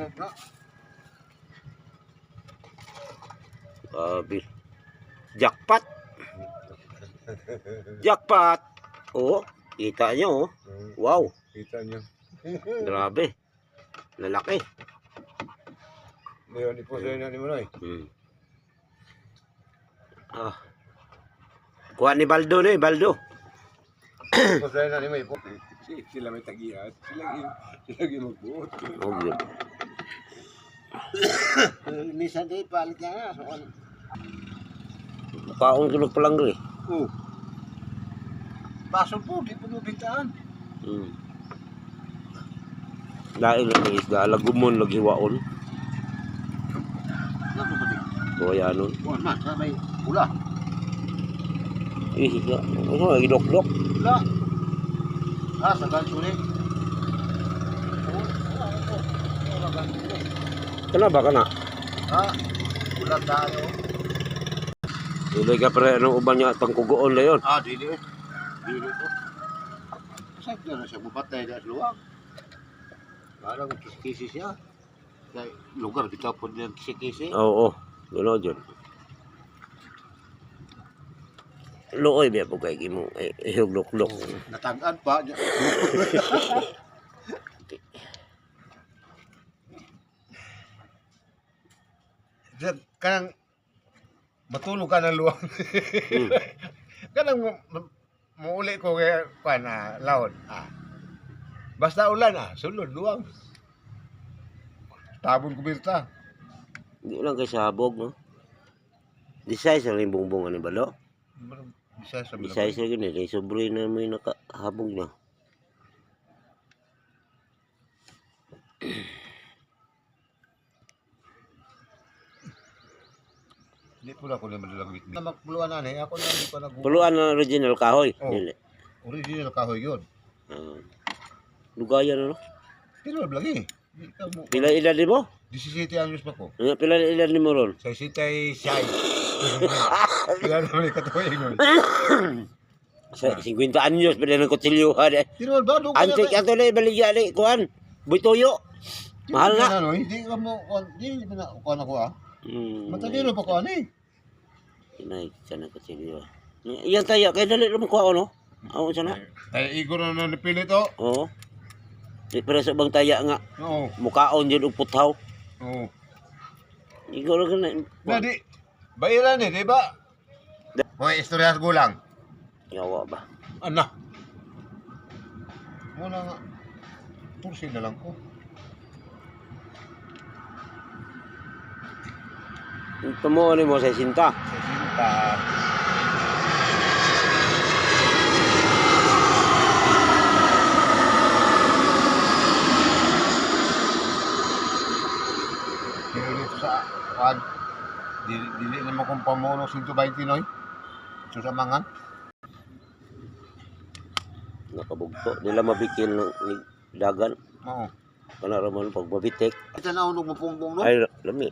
Tungog na. Jackpot. Jackpot. Oh, kita nyo, oh. Wow. Kita nyo. Grabe. Lalaki. Ngayon, ipusoy na ni Manoy. Kuha ni Baldo na, Baldo. Ipusoy na ni Manoy. Sila may tagihan. Sila yung magbuot. Okay. Minsan din, palit niya na. Kaong tulog pa lang rin. Baso po, di po nabigtaan. Dahil lang ng isda, lagumon, laghiwaon. Ano ba di? Kaya nun. Buwan man, sa may pula. Isda. Ano, idok-dok. Pula. Sa gansulit. Kana ba kana? Pula tayo. Ilay ka pre, anong uban niya, pangkugoon na yun. Dili. Dili po. Saan na siya mapatay na sa luwag? Parang kisi siya. Dahil lugar kita po niya kisi-kisi. Oo, gano'n dyan. Looy biya po kay mo, ihuglok-lok. Natagad pa. Kanang matulog ka ng luwang. Kanang muuli ko kaya laon. Basta ulan sulod luwang. Tabon kubirta. Hindi lang kay sabog, no? Disay sa rin bongbong ano ba, lo? Disay sa gini, kay sobre na may nakahabog na. Hindi po na ako naman lang witness. Na magpuluan na ako na hindi pa nag- Puluan na original kahoy. Dili. Original kahoy yun. Lugayan, no? Pero lagi. Pila edad ni mo? 17 anyos pa ko. Pila edad ni mo ron? Sa sitay siyay. Kaya naman ikatuloy nun. Sa 50 anyos, pwede ng kutsilyuhan eh. Pero ba? Antik ato na ibaligya ni kuhan. Buitoyo. Mahal na. Hindi ka mo, hindi na kuha na ko Matalino pa ko Inay, sana kutsilyuhan. Iyan tayo, kaya dali naman kuha ko, no? Ako sana. Ay, igor na napili to. Oo. Di para sa bang taya nga. Oo. Mukaon yun uputhaw. Oo. Igor ka na. Di, bayaran di ba? Hoy, istorya sa gulang. Yawa ba? Ana. Muna nga. Tursin na lang ko. Tumuo ni mo sa sinta. Sa sinta. Dito sa kuwan. Dili naman kong pamuno 120 noy. Ito sa mangan. Nakabugto. Nila mabikil ng dagan. Oo. Kana raman pag mabitik. Ito na unog mapungbong no? Ay, lami.